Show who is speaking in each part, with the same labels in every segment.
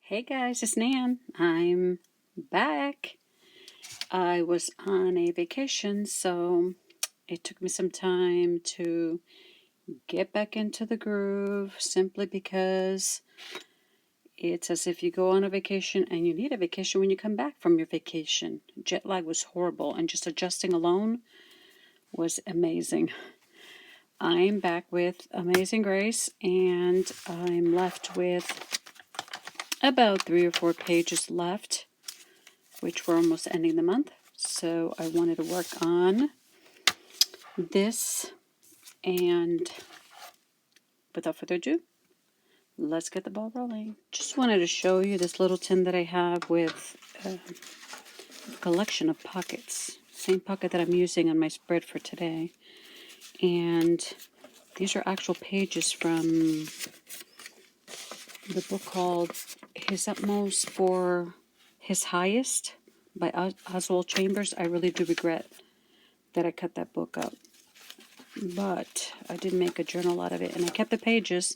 Speaker 1: Hey guys, it's Nan. I'm back. I was on a vacation, so it took me some time to get back into the groove simply because it's as if you go on a vacation and you need a vacation when you come back from your vacation. Jet lag was horrible, and just adjusting alone was amazing. I'm back with Amazing Grace, and I'm left with about 3 or 4 pages left, which we're almost ending the month. So I wanted to work on this, and without further ado, let's get the ball rolling. Just wanted to show you this little tin that I have with a collection of pockets. Same pocket that I'm using on my spread for today. And these are actual pages from the book called His Utmost for His Highest by Oswald Chambers. I really do regret that I cut that book up, but I did make a journal out of it, and I kept the pages,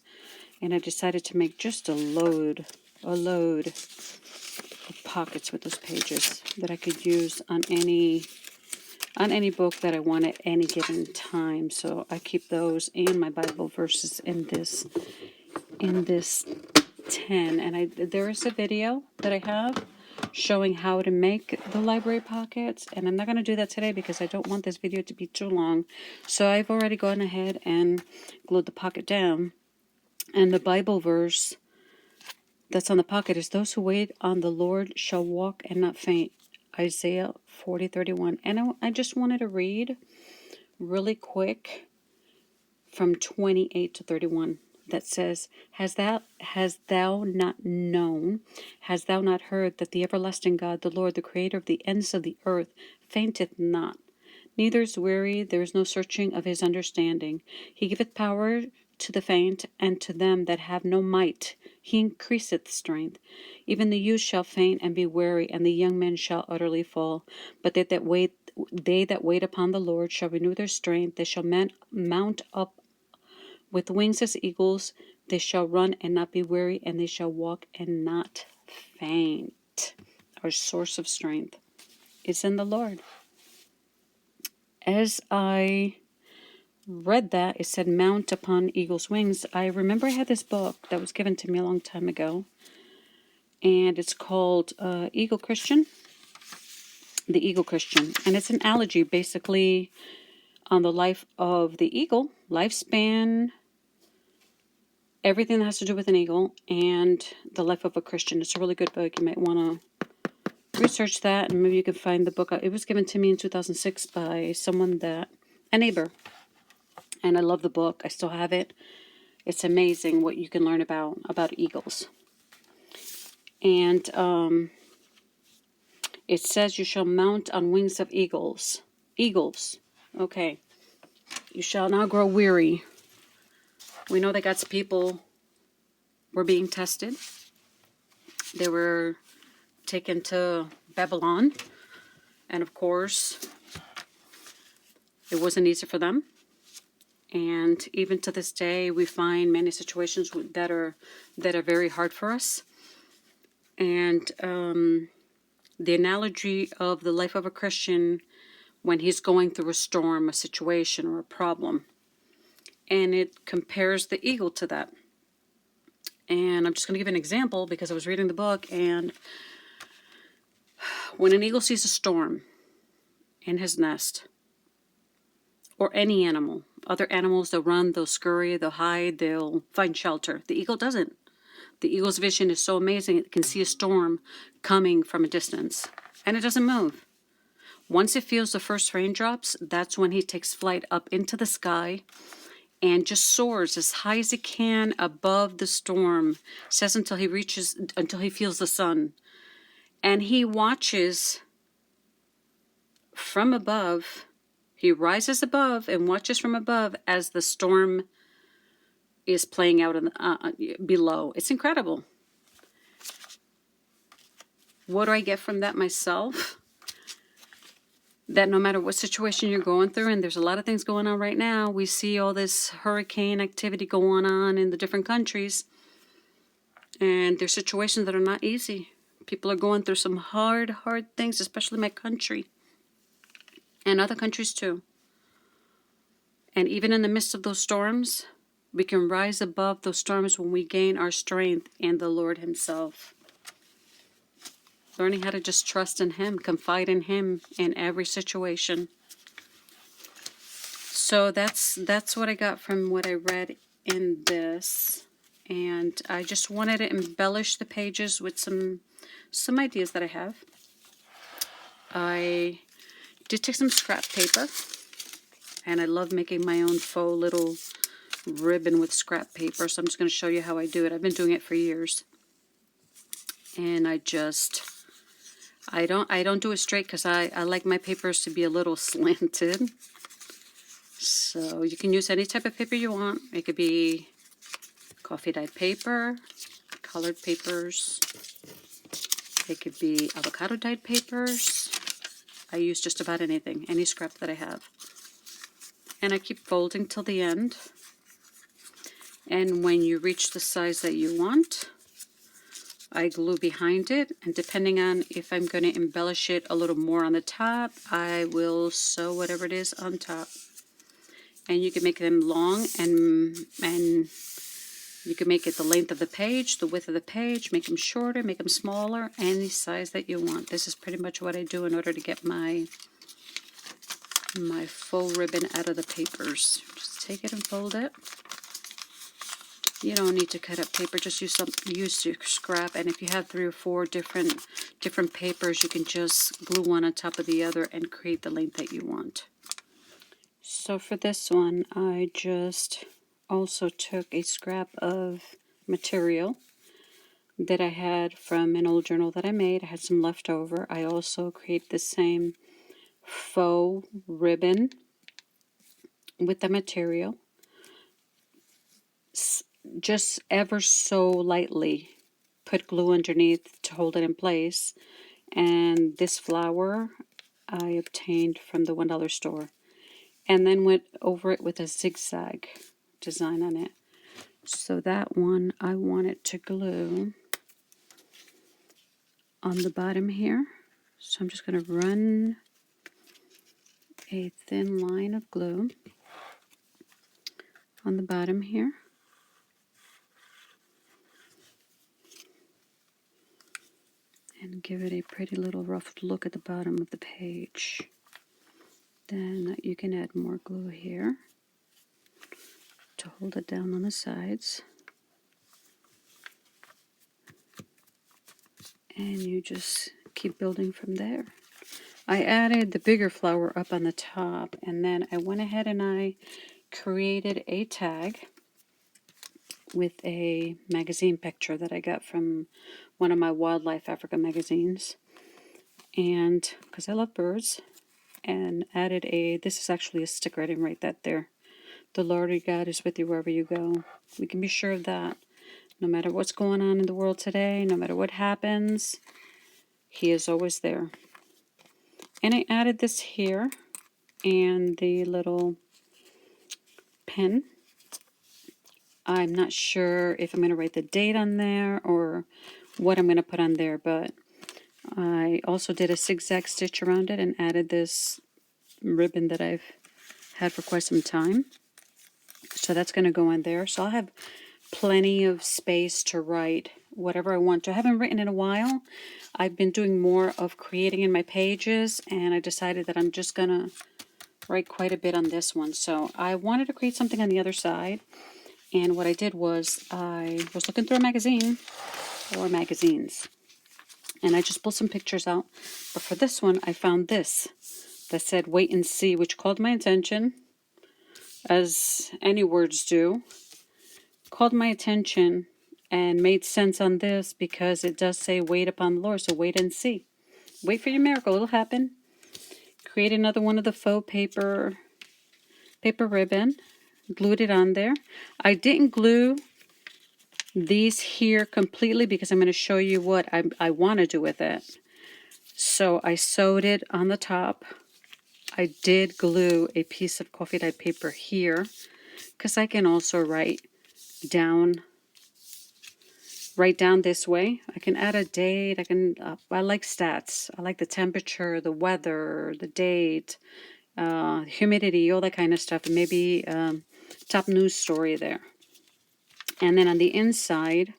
Speaker 1: and I decided to make just a load of pockets with those pages that I could use on any book that I want at any given time. So I keep those and my Bible verses in this tin, and there is a video that I have showing how to make the library pockets, and I'm not going to do that today because I don't want this video to be too long. So I've already gone ahead and glued the pocket down, and the Bible verse that's on the pocket is, "Those who wait on the Lord shall walk and not faint." Isaiah 40:31. And I just wanted to read really quick from 28 to 31. That says, Has thou not known, hast thou not heard, that the everlasting God, the Lord, the creator of the ends of the earth, fainteth not, neither is weary, there is no searching of his understanding. He giveth power to the faint, and to them that have no might he increaseth strength. Even the youth shall faint and be weary, and the young men shall utterly fall. But they that wait upon the Lord shall renew their strength. They shall mount up with wings as eagles. They shall run and not be weary, and they shall walk and not faint. Our source of strength is in the Lord. As I read that, it said mount upon eagle's wings. I remember I had this book that was given to me a long time ago, and it's called Eagle Christian. The Eagle Christian. And it's an elegy basically on the life of the eagle, lifespan, everything that has to do with an eagle, and the life of a Christian. It's a really good book. You might want to research that, and maybe you can find the book. It was given to me in 2006 by a neighbor, and I love the book. I still have it. It's amazing what you can learn about eagles. And it says, you shall mount on wings of eagles. Eagles. Okay. You shall not grow weary. We know that God's people were being tested. They were taken to Babylon. And of course, it wasn't easy for them. And even to this day, we find many situations that are very hard for us. And the analogy of the life of a Christian when he's going through a storm, a situation, or a problem. And it compares the eagle to that. And I'm just going to give an example because I was reading the book, and when an eagle sees a storm in his nest, or any animal, other animals, they'll run, they'll scurry, they'll hide, they'll find shelter. The eagle doesn't. The eagle's vision is so amazing, it can see a storm coming from a distance, and it doesn't move. Once it feels the first raindrops, that's when he takes flight up into the sky and just soars as high as he can above the storm, says until he feels the sun. And he watches from above. He rises above and watches from above as the storm is playing out below. It's incredible. What do I get from that myself? That no matter what situation you're going through, and there's a lot of things going on right now, we see all this hurricane activity going on in the different countries. And there's situations that are not easy. People are going through some hard things, especially my country and other countries too. And even in the midst of those storms, we can rise above those storms when we gain our strength in the Lord Himself. Learning how to just trust in Him, confide in Him in every situation. So that's what I got from what I read in this. And I just wanted to embellish the pages with some ideas that I have. I did take some scrap paper, and I love making my own faux little ribbon with scrap paper, so I'm just going to show you how I do it. I've been doing it for years. And I don't do it straight because I like my papers to be a little slanted. So you can use any type of paper you want. It could be coffee dyed paper, colored papers. It could be avocado dyed papers. I use just about anything, any scrap that I have. And I keep folding till the end. And when you reach the size that you want, I glue behind it, and depending on if I'm going to embellish it a little more on the top, I will sew whatever it is on top. And you can make them long, and you can make it the length of the page, the width of the page, make them shorter, make them smaller, any size that you want. This is pretty much what I do in order to get my faux ribbon out of the papers. Just take it and fold it. You don't need to cut up paper, just use your scrap, and if you have 3 or 4 different papers, you can just glue one on top of the other and create the length that you want. So for this one, I just also took a scrap of material that I had from an old journal that I made. I had some left over. I also created the same faux ribbon with the material. Just ever so lightly put glue underneath to hold it in place. And this flower I obtained from the $1 store. And then went over it with a zigzag design on it. So that one I wanted to glue on the bottom here. So I'm just going to run a thin line of glue on the bottom here. And give it a pretty little rough look at the bottom of the page. Then you can add more glue here to hold it down on the sides. And you just keep building from there. I added the bigger flower up on the top, and then I went ahead and I created a tag with a magazine picture that I got from one of my Wildlife Africa magazines. And because I love birds, and added this is actually a sticker, I didn't write that there. The Lord your God is with you wherever you go. We can be sure of that. No matter what's going on in the world today, no matter what happens, He is always there. And I added this here and the little pen. I'm not sure if I'm going to write the date on there or what I'm going to put on there, but I also did a zigzag stitch around it and added this ribbon that I've had for quite some time. So that's going to go in there. So I'll have plenty of space to write whatever I want to. I haven't written in a while. I've been doing more of creating in my pages, and I decided that I'm just going to write quite a bit on this one. So I wanted to create something on the other side, and what I did was I was looking through a magazine, or magazines, and I just pulled some pictures out. But for this one, I found this that said wait and see, which called my attention, as any words do. Called my attention and made sense on this because it does say wait upon the Lord, so wait and see. Wait for your miracle, it'll happen. Create another one of the faux paper ribbon, glued it on there. I didn't glue these here completely because I'm going to show you what I want to do with it. So I sewed it on the top. I did glue a piece of coffee dyed paper here because I can also write down write down this way. I can add a date. I like stats. I like the temperature, the weather, the date, humidity, all that kind of stuff. And maybe top news story there. And then on the inside,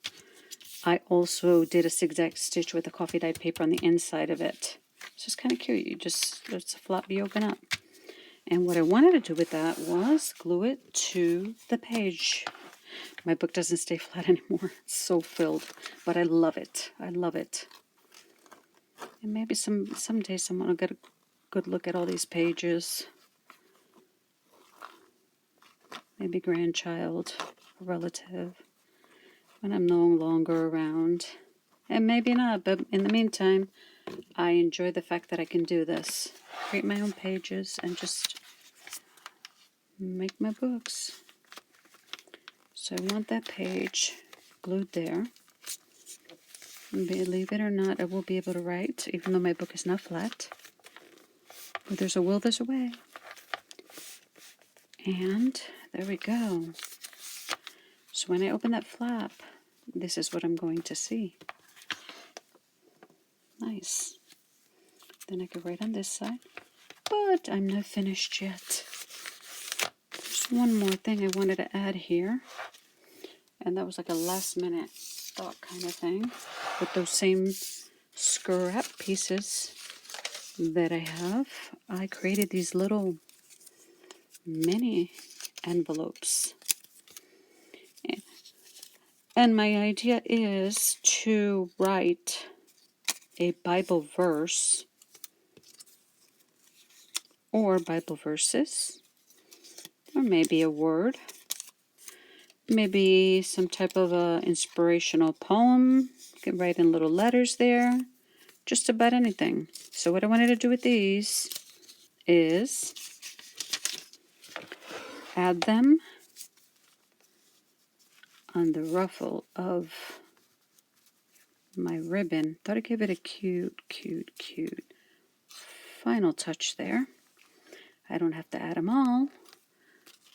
Speaker 1: I also did a zigzag stitch with a coffee dyed paper on the inside of it. It's just kind of cute. It's a flap you open up. And what I wanted to do with that was glue it to the page. My book doesn't stay flat anymore. It's so filled, but I love it. I love it. And maybe someday someone will get a good look at all these pages. Maybe grandchild, a relative, when I'm no longer around. And maybe not, but in the meantime, I enjoy the fact that I can do this. Create my own pages and just make my books. So I want that page glued there. Believe it or not, I will be able to write, even though my book is not flat. Where there's a will, there's a way. And there we go. So when I open that flap, this is what I'm going to see. Nice. Then I can write on this side. But I'm not finished yet. There's one more thing I wanted to add here. And that was like a last minute thought kind of thing. With those same scrap pieces that I have, I created these little mini envelopes. And my idea is to write a Bible verse or Bible verses, or maybe a word, maybe some type of a inspirational poem. You can write in little letters there, just about anything. So what I wanted to do with these is add them on the ruffle of my ribbon. Thought I'd give it a cute final touch there. I don't have to add them all,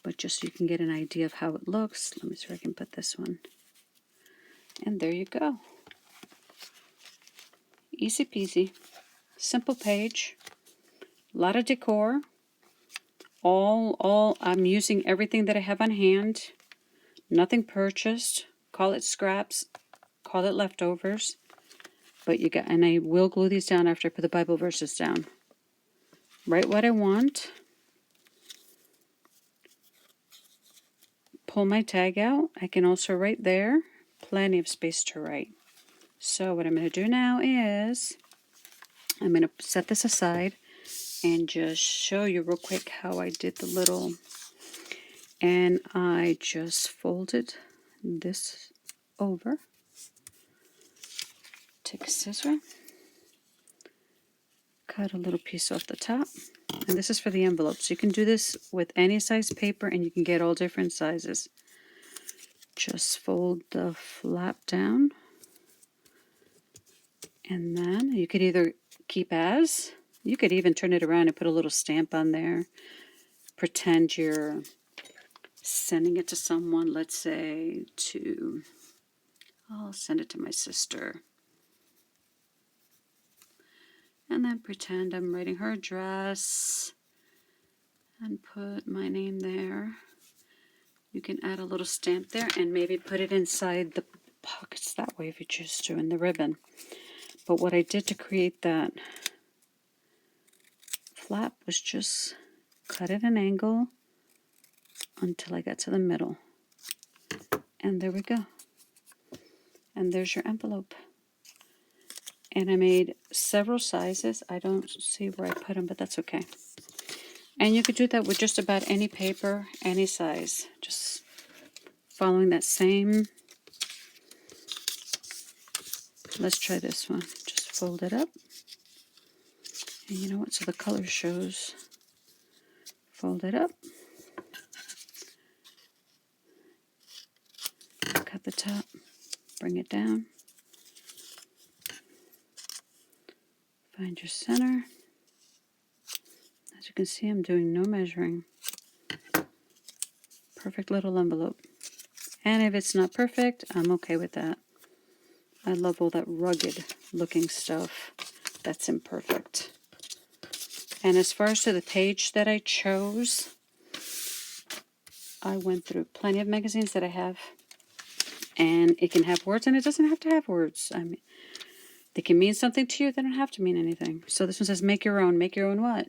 Speaker 1: but just so you can get an idea of how it looks. Let me see if I can put this one. And there you go. Easy peasy. Simple page. A lot of decor. I'm using everything that I have on hand. Nothing purchased. Call it scraps. Call it leftovers. But and I will glue these down after I put the Bible verses down. Write what I want. Pull my tag out. I can also write there. Plenty of space to write. So what I'm going to do now is I'm going to set this aside and just show you real quick how I did the little, and I just folded this over. Take a scissor, cut a little piece off the top, and this is for the envelope. So you can do this with any size paper and you can get all different sizes. Just fold the flap down, and then you could either keep as, you could even turn it around and put a little stamp on there. Pretend you're sending it to someone, let's say I'll send it to my sister. And then pretend I'm writing her address and put my name there. You can add a little stamp there and maybe put it inside the pockets that way if you choose to in the ribbon. But what I did to create that flap was just cut at an angle until I got to the middle. And there we go. And there's your envelope. And I made several sizes. I don't see where I put them, but that's okay. And you could do that with just about any paper, any size. Just following that same. Let's try this one. Just fold it up. And you know what? So the color shows. Fold it up. Cut the top. Bring it down. Find your center. As you can see, I'm doing no measuring. Perfect little envelope. And if it's not perfect, I'm okay with that. I love all that rugged looking stuff. That's imperfect. And as far as to the page that I chose, I went through plenty of magazines that I have. And it can have words and it doesn't have to have words. I mean, they can mean something to you, they don't have to mean anything. So this one says make your own. Make your own what?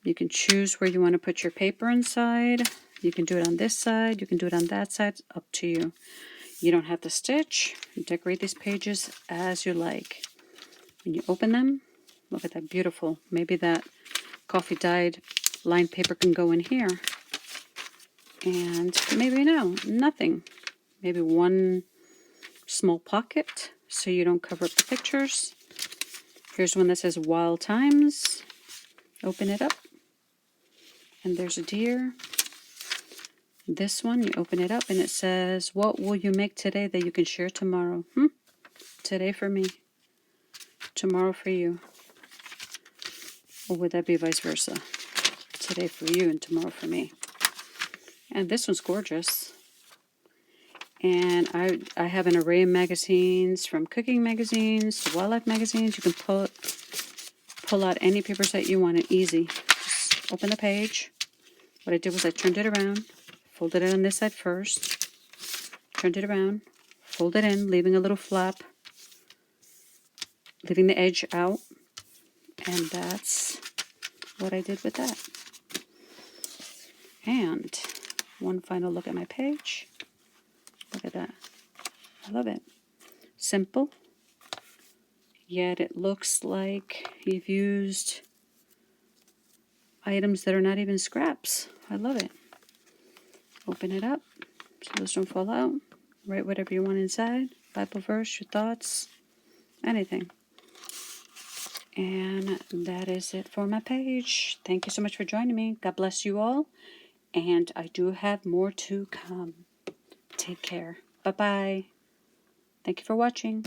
Speaker 1: You can choose where you want to put your paper inside. You can do it on this side. You can do it on that side. Up to you. You don't have to stitch. Decorate these pages as you like. When you open them, look at that beautiful. Maybe that coffee dyed lined paper can go in here. And maybe no, nothing. Maybe one small pocket so you don't cover up the pictures. Here's one that says Wild Times. Open it up. And there's a deer. This one, you open it up and it says, what will you make today that you can share tomorrow? Today for me. Tomorrow for you. Or would that be vice versa? Today for you and tomorrow for me. And this one's gorgeous. And I have an array of magazines, from cooking magazines to wildlife magazines. You can pull out any papers that you want. It's easy. Just open the page. What I did was I turned it around, folded it on this side first, turned it around, fold it in, leaving a little flap, leaving the edge out. And that's what I did with that. And one final look at my page. Look at that. I love it. Simple, yet it looks like you've used items that are not even scraps. I love it. Open it up so those don't fall out. Write whatever you want inside. Bible verse, your thoughts, anything. And that is it for my page. Thank you so much for joining me. God bless you all. And I do have more to come. Take care. Bye-bye. Thank you for watching.